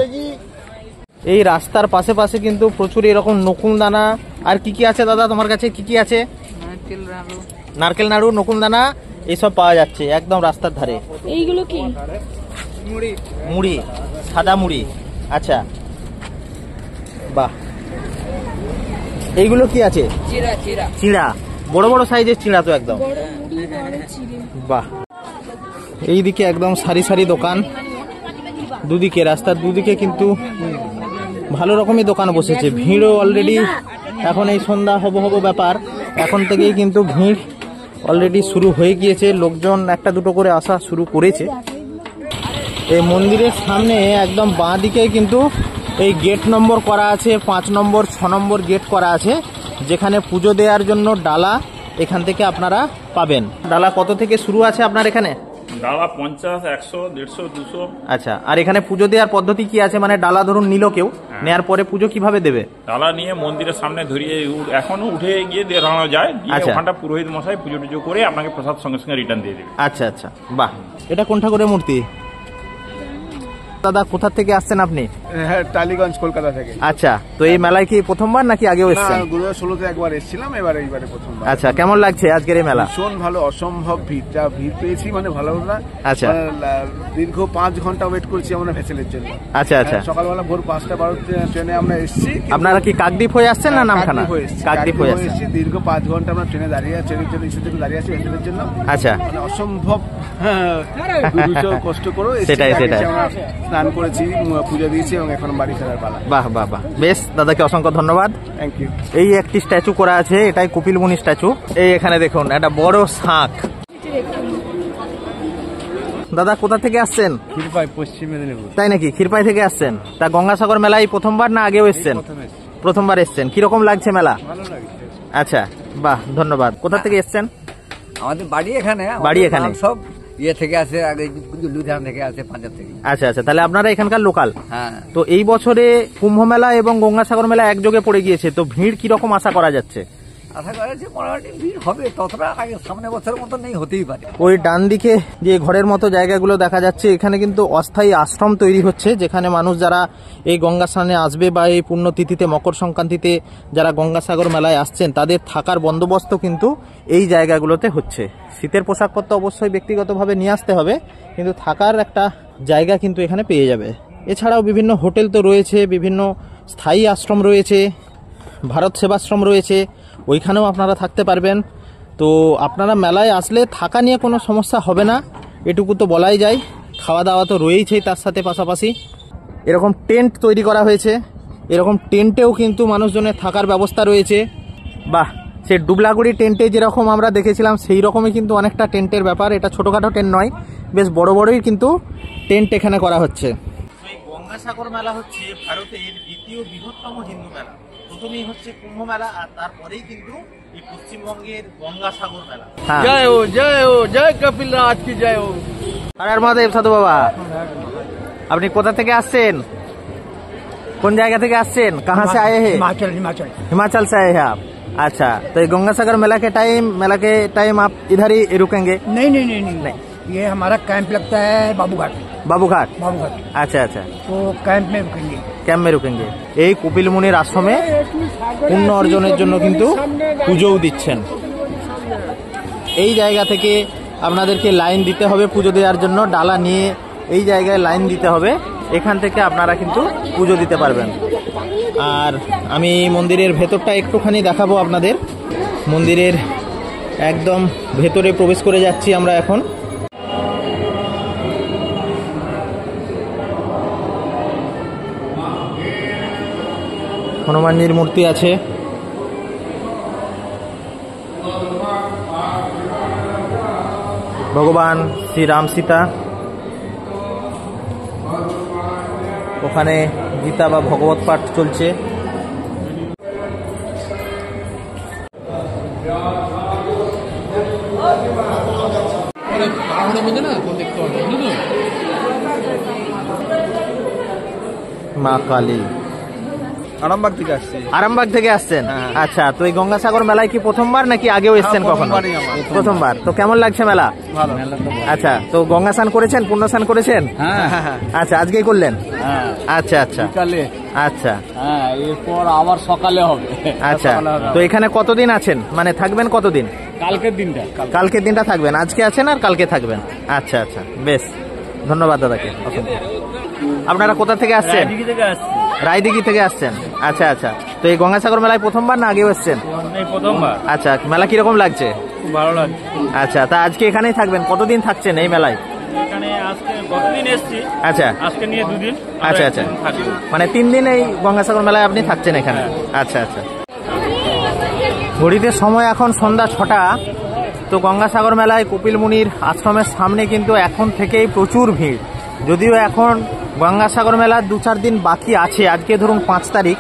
এই রাস্তার পাশে পাশে কিন্তু প্রচুর এরকম নকুলদানা। আর কি কি আছে দাদা তোমার কাছে? কি কি আছে? নারকেল নাড়ু, নকুলদানা এইসব পাওয়া যাচ্ছে একদম রাস্তার ধারে। এইগুলো কি? মুড়ি, সাদা মুড়ি। আচ্ছা, বাহ। এইগুলো কি আছে? চিড়া, বড় বড় সাইজের চিড়া তো একদম। বাহ। এইদিকে একদম সারি সারি দোকান, দুদিকে রাস্তার দুদিকে কিন্তু ভালো রকমের দোকান বসেছে। ভিড়ও অলরেডি এখন এই সন্ধ্যা হব হব ব্যাপার, এখন থেকেই কিন্তু ভিড় অলরেডি শুরু হয়ে গিয়েছে। লোকজন একটা দুটো করে আসা শুরু করেছে। এই মন্দিরের সামনে একদম বাঁ দিকে কিন্তু এই গেট নম্বর করা আছে, 5 নম্বর 6 নম্বর গেট করা আছে, যেখানে পুজো দেওয়ার জন্য ডালা এখান থেকে আপনারা পাবেন। ডালা কত থেকে শুরু আছে আপনার এখানে? ডালা 50, 100, 150, 200। আচ্ছা, আর এখানে পুজো দেওয়ার পদ্ধতি কি আছে? মানে ডালা ধরুন নিল কেউ, নেয়ার পরে পুজো কিভাবে দেবে? ডালা নিয়ে মন্দিরের সামনে ধরিয়ে এখনো উঠে গিয়ে দেখানো যায়। আচ্ছা। ওখানটা পুরোহিত মশাই পুজো টুজো করে আপনাকে প্রসাদ সঙ্গে সঙ্গে রিটার্ন দিয়ে দেবে। আচ্ছা আচ্ছা, বাহ। এটা কোন ঠাকুরের মূর্তি? দাদা কোথা থেকে আসছেন আপনি? হ্যাঁ, টালিগঞ্জ কলকাতা থেকে। আচ্ছা, তো এই মেলায় কি প্রথমবার নাকি আগেও এসেছেন? 2016-তে একবার এসেছিলাম, এইবারে প্রথমবার। আচ্ছা, কেমন লাগছে আজকের এই মেলা? ভীষণ ভালো, অসম্ভব ভিড়। যা ভিড় পেয়েছি মানে ভালো না। আচ্ছা। দীর্ঘ 5 ঘন্টা ওয়েট করছি আমরা ভেসেলের জন্য। আচ্ছা আচ্ছা। সকালবেলা ভোর 5টা-12 ট্রেনে আমরা এসেছি। আপনারা কি কাকদ্বীপ হয়ে আসছেন না নামখানা? কাকদ্বীপ হয়ে আসছেন। দীর্ঘ 5 ঘন্টা আমরা ট্রেনে দাঁড়িয়ে আছি, ট্রেনের জন্য ইস্যুর জন্য দাঁড়িয়ে আছি ভেসেলের জন্য। আচ্ছা, মানে অসম্ভব কষ্ট করে সেটাই। স্নান করেছি, পুজো দিয়েছি এবং এখন বাড়ি ফেরার পালা। বাহ বাহ বাহ, বেশ। দাদাকে অসংখ্য ধন্যবাদ। Thank you. এই একটি স্ট্যাচু করা আছে, এটাই কপিলমুনি স্ট্যাচু। এই এখানে দেখুন একটা বড় শাঁখ। দাদা কোথা থেকে আসছেন? ক্ষীরপাই, পশ্চিম মেদিনীপুর। তাই নাকি? ক্ষীরপাই থেকে আসছেন। তা গঙ্গাসাগর মেলায় প্রথমবার না আগেও এসছেন? প্রথমবার এসছেন। কিরকম লাগছে মেলা? ভালো লাগছে। আচ্ছা, বাহ, ধন্যবাদ। কোথা থেকে এসছেন? আমাদের বাড়ি এখানে। বাড়ি এখানে? সব ইয়ে থেকে আসে, আগে লুধিয়ানা থেকে আসে, পাঞ্জাব থেকে। আচ্ছা আচ্ছা, তাহলে আপনারা এখানকার লোকাল। হ্যাঁ। তো এই বছরে কুম্ভ মেলা এবং গঙ্গাসাগর মেলা একযোগে পড়ে গিয়েছে, তো ভিড় কিরকম আশা করা যাচ্ছে? আশা করা যাচ্ছে মোটামুটি ভিড় হবে, ততটা আগে সামনে বছরের মতো নেই, হতেই পারে। ওই ডান দিকে যে ঘরের মতো জায়গাগুলো দেখা যাচ্ছে, এখানে কিন্তু অস্থায়ী আশ্রম তৈরি হচ্ছে, যেখানে মানুষ যারা এই গঙ্গা স্নানে আসবে বা এই পুণ্যতিথিতে মকর সংক্রান্তিতে যারা গঙ্গাসাগর মেলায় আসছেন তাদের থাকার বন্দোবস্ত কিন্তু এই জায়গাগুলোতে হচ্ছে। শীতের পোশাকপত্র অবশ্যই ব্যক্তিগতভাবে নিয়ে আসতে হবে, কিন্তু থাকার একটা জায়গা কিন্তু এখানে পেয়ে যাবে। এছাড়াও বিভিন্ন হোটেল তো রয়েছে, বিভিন্ন স্থায়ী আশ্রম রয়েছে, ভারত সেবাশ্রম রয়েছে, ওইখানেও আপনারা থাকতে পারবেন। তো আপনারা মেলায় আসলে থাকা নিয়ে কোনো সমস্যা হবে না, এটুকু তো বলাই যায়। খাওয়া দাওয়া তো রয়েছেই, তার সাথে পাশাপাশি এরকম টেন্ট তৈরি করা হয়েছে, এরকম টেন্টেও কিন্তু মানুষজনের থাকার ব্যবস্থা রয়েছে। বাহ, সে ডুবলাগুড়ি টেন্টে যেরকম আমরা দেখেছিলাম সেই রকমই কিন্তু অনেকটা টেন্টের ব্যাপার। এটা ছোটোখাটো টেন্ট নয়, বেশ বড় বড়ই কিন্তু টেন্ট এখানে করা হচ্ছে। এই গঙ্গাসাগর মেলা হচ্ছে ভারতের দ্বিতীয় বৃহত্তম হিন্দু মেলা। প্রথমেই হচ্ছে কুম্ভ মেলা, আর তারপরেই কিন্তু এই পশ্চিমবঙ্গের গঙ্গাসাগর মেলা। জয় হো, জয় হো, জয় কপিল রাজ কি জয় হো। হর হর মহাদেব। সাধু বাবা, আপনি কোথা থেকে আসছেন? কোন জায়গা থেকে আসছেন? কাহা সে আয়ে हैं? हिमाचल से आए हैं आप? अच्छा, तो ये गंगासागर मेला के टाइम आप इधर ही रुकेंगे? नहीं, ये हमारा कैंप लगता है बाबूघाट। बाबूघाट। बाबूघाट, अच्छा अच्छा, तो कैंप में रुकेंगे। ক্যাম্প মে রুকেঙ্গে। এই কপিল মুনির আশ্রমে পুণ্য অর্জনের জন্য কিন্তু পুজোও দিচ্ছেন। এই জায়গা থেকে আপনাদেরকে লাইন দিতে হবে পুজো দেওয়ার জন্য, ডালা নিয়ে এই জায়গায় লাইন দিতে হবে, এখান থেকে আপনারা কিন্তু পুজো দিতে পারবেন। আর আমি মন্দিরের ভেতরটা একটুখানি দেখাবো আপনাদের। মন্দিরের একদম ভেতরে প্রবেশ করে যাচ্ছি আমরা এখন। হনুমানজির মূর্তি আছে, ভগবান শ্রী রাম সীতা, ওখানে গীতা বা ভগবত পাঠ চলছে। মা কালী। আরামবাগ থেকে আসছে। আরামবাগ থেকে আসছেন? আচ্ছা, তো এই গঙ্গাসাগর মেলায় কি প্রথমবার নাকি আগেও এসছেন কখনো? প্রথমবার। তো কেমন লাগছে মেলা? ভালো। আচ্ছা, তো গঙ্গা স্নান করেছেন, পুণ্য স্নান করেছেন? আচ্ছা, আজকেই করলেন? আচ্ছা আচ্ছা, বিকালে। আচ্ছা হ্যাঁ, এরপর আবার সকালে হবে। আচ্ছা, তো এখানে কতদিন আছেন, মানে থাকবেন কতদিন? কালকের দিনটা। কালকের দিনটা থাকবেন, আজকে আছেন আর কালকে থাকবেন। আচ্ছা আচ্ছা, বেশ, ধন্যবাদ দাদাকে অসংখ্য। আপনারা কোথা থেকে আসছেন? রায়দিঘি থেকে আসছেন? আচ্ছা আচ্ছা, তো এই গঙ্গাসাগর মেলায় প্রথমবার না আগেও এসছেন? প্রথমবার। আচ্ছা, মেলা কিরকম লাগছে? খুব ভালো লাগছে। আচ্ছা, তা আজকে এখানেই থাকবেন? কতদিন থাকছেন এই মেলায়? এখানে আজকে গতদিন এসেছি। আচ্ছা, আজকে নিয়ে 2 দিন। আচ্ছা আচ্ছা, মানে 3 দিন এই গঙ্গাসাগর মেলায় আপনি থাকছেন এখানে? আচ্ছা আচ্ছা। ঘড়িতে সময় এখন সন্ধ্যা 6টা। তো গঙ্গাসাগর মেলায় কপিল মুনির আশ্রমের সামনে কিন্তু এখন থেকেই প্রচুর ভিড়। যদিও এখন গঙ্গাসাগর মেলার 2-4 দিন বাকি আছে, আজকে ধরুন 5 তারিখ,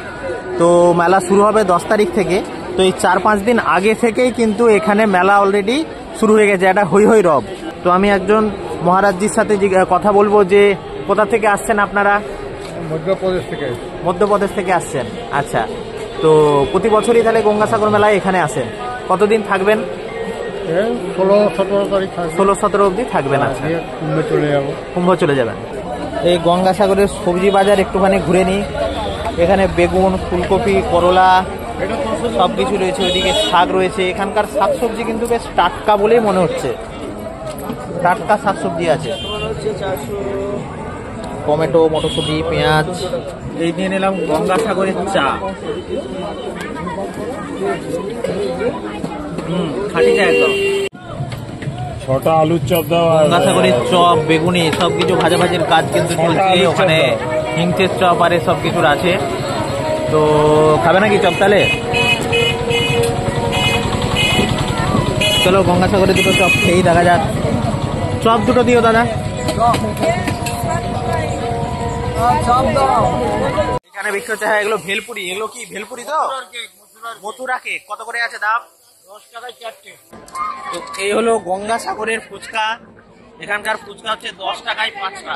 তো মেলা শুরু হবে 10 তারিখ থেকে। তো এই 4-5 দিন আগে থেকেই কিন্তু এখানে মেলা অলরেডি শুরু হয়ে গেছে, এটা হই হই রব। তো আমি একজন মহারাজজির সাথে কথা বলবো যে কোথা থেকে আসছেন আপনারা? মধ্যপ্রদেশ থেকে। মধ্যপ্রদেশ থেকে আসছেন, আচ্ছা। তো প্রতি বছরই তাহলে গঙ্গাসাগর মেলায় এখানে আসেন, কতদিন থাকবেন? 16-17 তারিখ। 16-17 অবধি থাকবেন। আচ্ছা, কুম্ভে চলে যাবো। কুম্ভ চলে যাবেন। এই গঙ্গাসাগরের সবজি বাজার একটুখানি ঘুরে নিই। এখানে বেগুন, ফুলকপি, করলা সব কিছু রয়েছে, ওইদিকে শাক রয়েছে। এখানকার শাকসবজি কিন্তু বেশ টাটকা বলেই মনে হচ্ছে, টাটকা শাকসবজি আছে। টমেটো, মটরশুঁটি, পেঁয়াজ। এই নিয়ে নিলাম গঙ্গাসাগরের চা। খাঁটি চা একদম। 6টা আলুর চপ দাও। গঙ্গাসাগরের চপ, বেগুনি সবকিছু ভাজাভাজির কাজ কিন্তু চলছে। ওখানে হিংচের চপ আর সব কিছুর আছে। তো খাবে নাকি চপ তাহলে? চলো গঙ্গাসাগরে দুটো চপ খেয়েই দেখা যাক। চপ দুটো দিও দাদা। এখানে বিক্রি হচ্ছে, হ্যাঁ এগুলো ভেলপুরি। এগুলো কি ভেলপুরি? তো মথুরা কেক কত করে আছে দাম? 10 টাকায় 4টে। তো এই হলো গঙ্গাসাগরের ফুচকা। এখানকার ফুচকা হচ্ছে 10 টাকায় 5টা।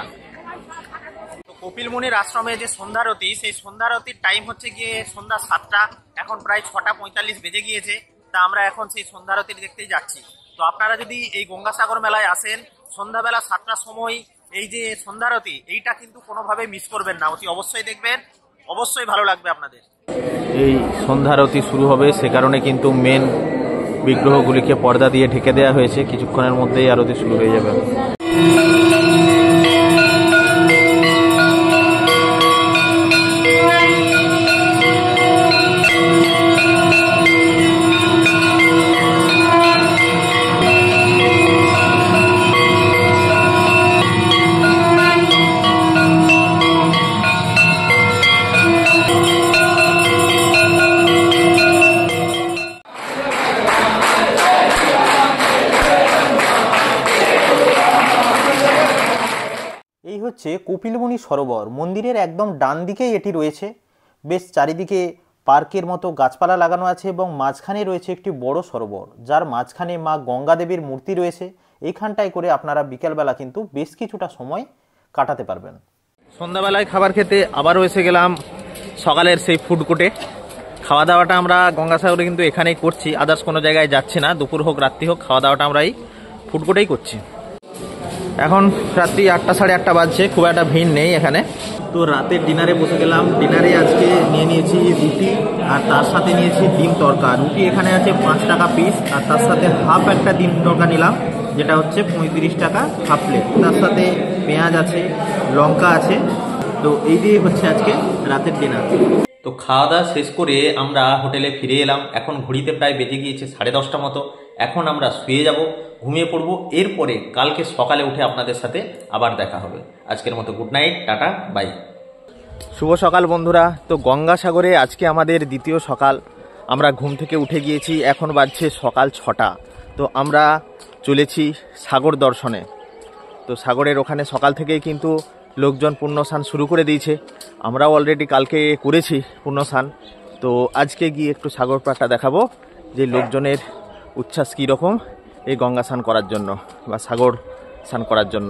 তো কপিল মুনির আশ্রমে যে সন্ধ্যারতি, সেই সন্ধ্যারতির টাইম হচ্ছে গিয়ে সন্ধ্যা 7টা। এখন প্রায় 6টা 45 বেজে গিয়েছে। তা আমরা এখন সেই সন্ধ্যারতি দেখতেই যাচ্ছি। তো আপনারা যদি এই গঙ্গাসাগর মেলায় আসেন সন্ধ্যাবেলা 7টার সময় এই যে সন্ধ্যারতি, এইটা কিন্তু কোনোভাবে মিস করবেন না, অতি অবশ্যই দেখবেন, অবশ্যই ভালো লাগবে আপনাদের। এই সন্ধ্যারতি শুরু হবে, সে কারণে কিন্তু মেন বিগ্রহগুলিকে পর্দা দিয়ে ঢেকে দেওয়া হয়েছে, কিছুক্ষণের মধ্যেই আরতি শুরু হয়ে যাবে। এই হচ্ছে কপিলমুনি সরোবর। মন্দিরের একদম ডান দিকেই এটি রয়েছে। বেশ চারিদিকে পার্কের মতো গাছপালা লাগানো আছে এবং মাঝখানে রয়েছে একটি বড় সরোবর, যার মাঝখানে মা গঙ্গা দেবীর মূর্তি রয়েছে। এইখানটায় করে আপনারা বিকেলবেলা কিন্তু বেশ কিছুটা সময় কাটাতে পারবেন। সন্ধ্যাবেলায় খাবার খেতে আবারও এসে গেলাম সকালের সেই ফুড কোর্টে। খাওয়া দাওয়াটা আমরা গঙ্গাসাগরে কিন্তু এখানেই করছি, আদার্স কোনো জায়গায় যাচ্ছি না। দুপুর হোক রাত্রি হোক খাওয়া দাওয়াটা আমরা এই ফুড কোর্টেই করছি। এখন রাত্রি 8টা সাড়ে 8টা বাজছে, খুব একটা ভিড় নেই এখানে। তো রাতের ডিনারে বসে গেলাম। ডিনারে আজকে নিয়েছি রুটি আর তার সাথে নিয়েছি ডিম তড়কা। রুটি এখানে আছে 5 টাকা পিস, আর তার সাথে হাফ একটা ডিম তড়কা নিলাম, যেটা হচ্ছে 35 টাকা হাফ প্লেট। তার সাথে পেঁয়াজ আছে, লঙ্কা আছে। তো এই দিয়ে হচ্ছে আজকে রাতের ডিনার। তো খাওয়া দাওয়া শেষ করে আমরা হোটেলে ফিরে এলাম। এখন ঘড়িতে প্রায় বেজে গিয়েছে 10:30 মতো। এখন আমরা শুয়ে যাব, ঘুমিয়ে পড়বো। এরপরে কালকে সকালে উঠে আপনাদের সাথে আবার দেখা হবে। আজকের মতো গুড নাইট, টাটা, বাই। শুভ সকাল বন্ধুরা। তো গঙ্গাসাগরে আজকে আমাদের দ্বিতীয় সকাল। আমরা ঘুম থেকে উঠে গিয়েছি, এখন বাজছে সকাল 6টা। তো আমরা চলেছি সাগর দর্শনে। তো সাগরের ওখানে সকাল থেকেই কিন্তু লোকজন পুণ্যস্নান শুরু করে দিয়েছে। আমরাও অলরেডি কালকে করেছি পুণ্যস্নান। তো আজকে গিয়ে একটু সাগর পাড়টা দেখাবো যে লোকজনের উচ্ছ্বাস কীরকম এই গঙ্গা স্নান করার জন্য বা সাগর স্নান করার জন্য।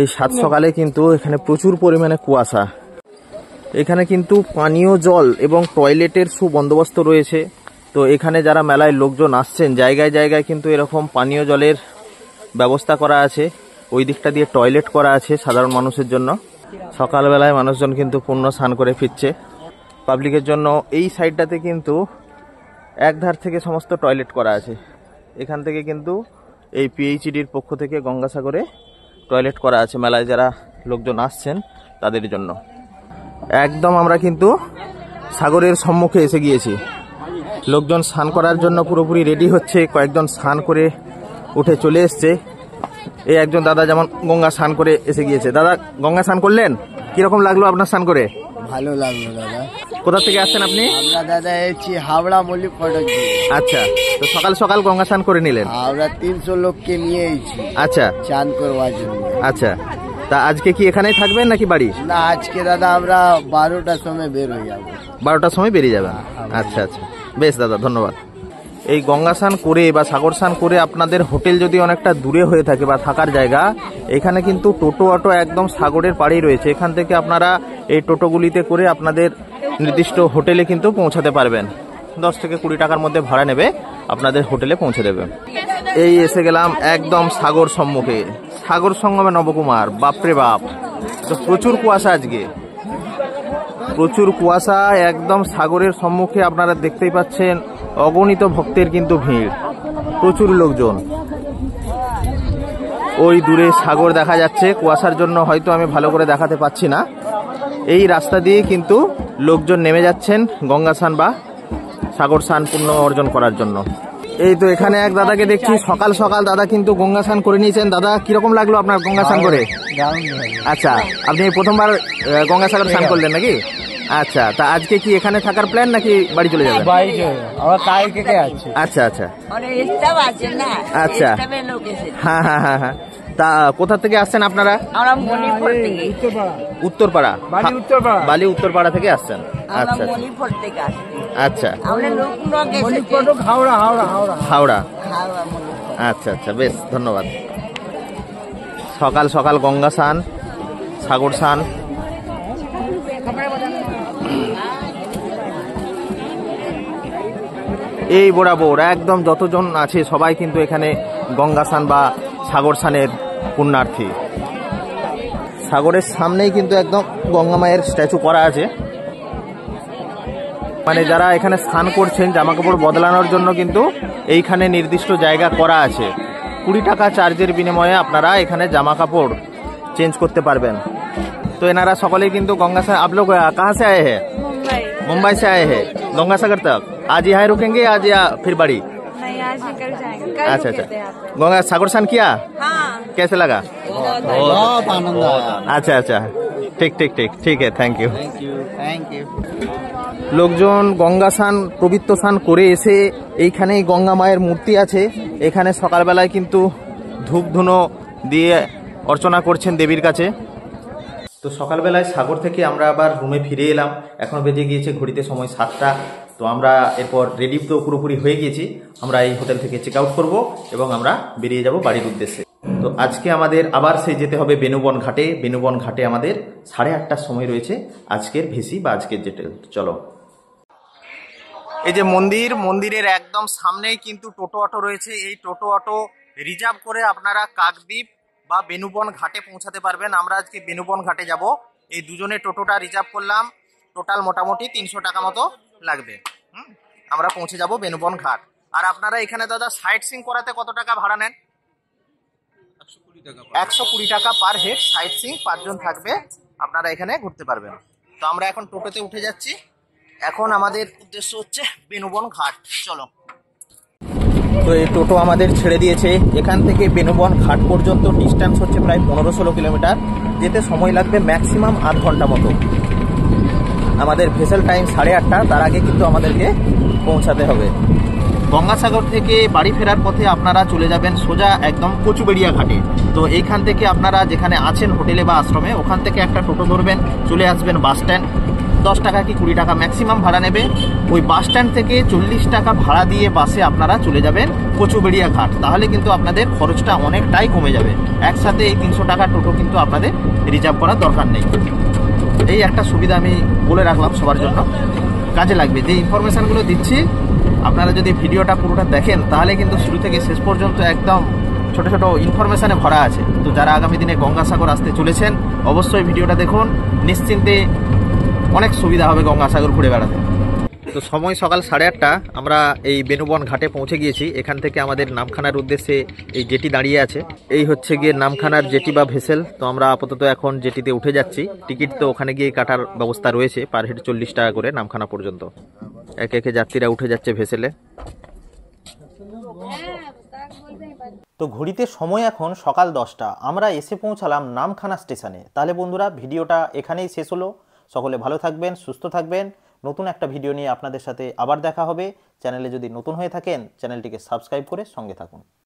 এই সাত সকালে কিন্তু এখানে প্রচুর পরিমাণে কুয়াশা। এখানে কিন্তু পানীয় জল এবং টয়লেটের সুবন্দোবস্ত রয়েছে। তো এখানে যারা মেলায় লোকজন আসছেন, জায়গায় জায়গায় কিন্তু এরকম পানীয় জলের ব্যবস্থা করা আছে। ওই দিকটা দিয়ে টয়লেট করা আছে সাধারণ মানুষের জন্য। সকালবেলায় মানুষজন কিন্তু পূর্ণ স্নান করে ফিরছে। পাবলিকের জন্য এই সাইডটাতে কিন্তু একধার থেকে সমস্ত টয়লেট করা আছে। এখান থেকে কিন্তু এই পিএইচইডির পক্ষ থেকে গঙ্গাসাগরে টয়লেট করা আছে মেলায় যারা লোকজন আসছেন তাদের জন্য। একদম আমরা কিন্তু সাগরের সম্মুখে এসে গিয়েছি। লোকজন স্নান করার জন্য পুরোপুরি রেডি হচ্ছে। কয়েকজন স্নান করে উঠে চলে এসছে। এই একজন দাদা যেমন গঙ্গা স্নান করে এসে গিয়েছে। দাদা, গঙ্গা স্নান করলেন, কিরকম লাগলো আপনার স্নান করে? ভালো লাগলো দাদা। কোথা থেকে আসছেন আপনি? আমরা দাদা এসেছি হাওড়া মল্লিক ফটক। আচ্ছা, তো সকাল সকাল গঙ্গা স্নান করে নিলেন? আমরা 300 লোককে নিয়ে এসেছি। আচ্ছা, চান করবার জন্য। আচ্ছা, তা আজকে কি এখানেই থাকবেন নাকি বাড়ি? না, আজকে দাদা আমরা 12টার সময় বের হয়ে যাবো। 12টার সময় বেরিয়ে যাবেন? আচ্ছা আচ্ছা, বেশ দাদা, ধন্যবাদ। এই গঙ্গা স্নান করে বা সাগর স্নান করে আপনাদের হোটেল যদি অনেকটা দূরে হয়ে থাকে বা থাকার জায়গা, এখানে কিন্তু টোটো অটো একদম সাগরের পাড়েই রয়েছে। এখান থেকে আপনারা এই টোটোগুলিতে করে আপনাদের নির্দিষ্ট হোটেলে কিন্তু পৌঁছাতে পারবেন। 10 থেকে 20 টাকার মধ্যে ভাড়া নেবে, আপনাদের হোটেলে পৌঁছে দেবে। এই এসে গেলাম একদম সাগর সম্মুখে। সাগর সঙ্গমে নবকুমার, বাপরে বাপ। তো প্রচুর কুয়াশা আজকে, প্রচুর কুয়াশা। একদম সাগরের সম্মুখে আপনারা দেখতেই পাচ্ছেন অগণিত ভক্তের কিন্তু ভিড়, প্রচুর লোকজন। ওই দূরে সাগর দেখা যাচ্ছে, কুয়াশার জন্য হয়তো আমি ভালো করে দেখাতে পাচ্ছি না। এই রাস্তা দিয়ে কিন্তু লোকজন নেমে যাচ্ছেন গঙ্গা স্নান বা সাগর স্নান পুণ্য অর্জন করার জন্য। এই তো এখানে এক দাদাকে দেখছি, সকাল সকাল দাদা কিন্তু গঙ্গা স্নান করে নিয়েছেন। দাদা, কিরকম লাগলো আপনার গঙ্গা স্নান করে? আচ্ছা, আপনি প্রথমবার গঙ্গা সাগর স্নান করলেন নাকি? আচ্ছা, তা আজকে কি এখানে থাকার প্ল্যান নাকি বাড়ি চলে যাবেন? বাড়ি চলে আমরা কালকে আছি। আচ্ছা আচ্ছা আচ্ছা, হ্যাঁ হ্যাঁ হ্যাঁ হ্যাঁ। তা কোথা থেকে আসছেন আপনারা? আমরা মণিপুর থেকে। উত্তরপাড়া, বালি উত্তরপাড়া। বালি উত্তরপাড়া থেকে আসছেন? আমরা আচ্ছা মণিপুর থেকে আসছি। আচ্ছা, আমরা লোকনাথ মণিপুর হাওড়া হাওড়া হাওড়া হাওড়া। হাওড়া মণিপুর। আচ্ছা আচ্ছা, বেশ ধন্যবাদ। সকাল সকাল গঙ্গা স্নান, সাগর স্নান। এই বরাবর একদম যতজন আছে সবাই কিন্তু এখানে গঙ্গা স্নান বা সাগর স্নানের পুণ্যার্থী। সাগরের সামনেই কিন্তু একদম গঙ্গা মায়ের স্ট্যাচু করা আছে, মানে যারা এখানে স্নান করছেন জামা কাপড় বদলানোর জন্য কিন্তু এইখানে নির্দিষ্ট জায়গা করা আছে। 20 টাকা চার্জের বিনিময়ে আপনারা এখানে জামা কাপড় চেঞ্জ করতে পারবেন। তো এনারা সকলেই কিন্তু গঙ্গা স্নান। आप लोग कहाँ से आए हैं? मुंबई से आए हैं गंगा सागर तक। आज यहाँ रुकेंगे आज या फिर बड़ी? नहीं, आज निकल जाएंगे। कल अच्छा रुके अच्छा, थे यहाँ पे। गंगा सागर स्नान किया? हाँ, कैसे लगा? बहुत आनंद आया। अच्छा अच्छा, ठीक ठीक ठीक, ठीक है, थैंक यू। লোকজন গঙ্গা স্নান পবিত্র স্নান করে এসে এইখানেই গঙ্গা মায়ের মূর্তি আছে, এখানে সকালবেলায় কিন্তু ধূপ ধুনো দিয়ে অর্চনা করছেন দেবীর কাছে। তো সকালবেলায় সাগর থেকে আমরা আবার রুমে ফিরে এলাম। এখন বেজে গিয়েছে ঘড়িতে সময় 7টা। তো আমরা এরপর রেডি তো পুরোপুরি হয়ে গিয়েছি। আমরা এই হোটেল থেকে চেক আউট করবো এবং আমরা বেরিয়ে যাব বাড়ির উদ্দেশ্যে। তো আজকে আমাদের আবার সেই যেতে হবে বেনুবন ঘাটে। বেনুবন ঘাটে আমাদের 8:30টার সময় রয়েছে আজকের ভেসি বা আজকের যেটা। চলো, এই যে মন্দিরের একদম সামনেই কিন্তু টোটো অটো রয়েছে। এই টোটো অটো রিজার্ভ করে আপনারা কাকদ্বীপ বা বেনুবন ঘাটে পৌঁছাতে পারবেন। আমরা আজকে বেনুবন ঘাটে যাব। এই দুজনে টোটোটা রিজার্ভ করলাম, টোটাল মোটামুটি 300 টাকা মতো লাগবে। আমরা পৌঁছে যাব বেনুবন ঘাট। আর আপনারা এখানে দাদা সাইট সিং করাতে কত টাকা ভাড়া নেন? 120 টাকা পার হেড সাইট সিং, 5 জন থাকবে, আপনারা এখানে ঘুরতে পারবেন। তো আমরা এখন টোটোতে উঠে যাচ্ছি। এখন আমাদের উদ্দেশ্য হচ্ছে বেনুবন ঘাট। চলো। তো এই টোটো আমাদের ছেড়ে দিয়েছে। এখান থেকে বেনুবন ঘাট পর্যন্ত ডিস্টেন্স হচ্ছে প্রায় 15-16 কিলোমিটার। যেতে সময় লাগবে ম্যাক্সিমাম 8 ঘন্টা মতো। আমাদের ভেসেল টাইম 8:30, তার আগে কিন্তু আমাদেরকে পৌঁছাতে হবে। গঙ্গাসাগর থেকে বাড়ি ফেরার পথে আপনারা চলে যাবেন সোজা একদম কচুবেড়িয়া ঘাটে। তো এইখান থেকে আপনারা যেখানে আছেন হোটেলে বা আশ্রমে, ওখান থেকে একটা টোটো ধরবেন, চলে আসবেন বাস স্ট্যান্ড। 10 টাকা কি 20 টাকা ম্যাক্সিমাম ভাড়া নেবে। ওই বাস স্ট্যান্ড থেকে 40 টাকা ভাড়া দিয়ে বাসে আপনারা চলে যাবেন কচুবেড়িয়া ঘাট। তাহলে কিন্তু আপনাদের খরচটা অনেকটাই কমে যাবে। একসাথে এই 300 টাকা টোটো কিন্তু আপনাদের রিজার্ভ করার দরকার নেই। এই একটা সুবিধা আমি বলে রাখলাম সবার জন্য, কাজে লাগবে। যে ইনফরমেশানগুলো দিচ্ছি আপনারা যদি ভিডিওটা পুরোটা দেখেন তাহলে কিন্তু শুরু থেকে শেষ পর্যন্ত একদম ছোট ছোট ইনফরমেশানে ভরা আছে। তো যারা আগামী দিনে গঙ্গাসাগর আসতে চলেছেন অবশ্যই ভিডিওটা দেখুন, নিশ্চিন্তে অনেক সুবিধা হবে গঙ্গাসাগর ঘুরে বেড়াতে। তো সময় সকাল 8:30, আমরা এই বেনুবন ঘাটে পৌঁছে গিয়েছি। এখান থেকে আমাদের নামখানার উদ্দেশ্যে এই জেটি দাঁড়িয়ে আছে। এই হচ্ছে গিয়ে নামখানার জেটি বা ভেসেল। তো আমরা আপাতত এখন জেটিতে উঠে যাচ্ছি। টিকিট তো ওখানে গিয়ে কাটার ব্যবস্থা রয়েছে, পার হেড 40 টাকা করে নামখানা পর্যন্ত। একে একে যাত্রীরা উঠে যাচ্ছে ভেসেলে। তো ঘড়িতে সময় এখন সকাল 10টা। আমরা এসে পৌঁছালাম নামখানা স্টেশনে। তাহলে বন্ধুরা ভিডিওটা এখানেই শেষ হলো। সকলে ভালো থাকবেন, সুস্থ থাকবেন। নতুন একটা ভিডিও নিয়ে আপনাদের সাথে আবার দেখা হবে। চ্যানেলে যদি নতুন হয়ে থাকেন চ্যানেলটিকে সাবস্ক্রাইব করে সঙ্গে থাকুন।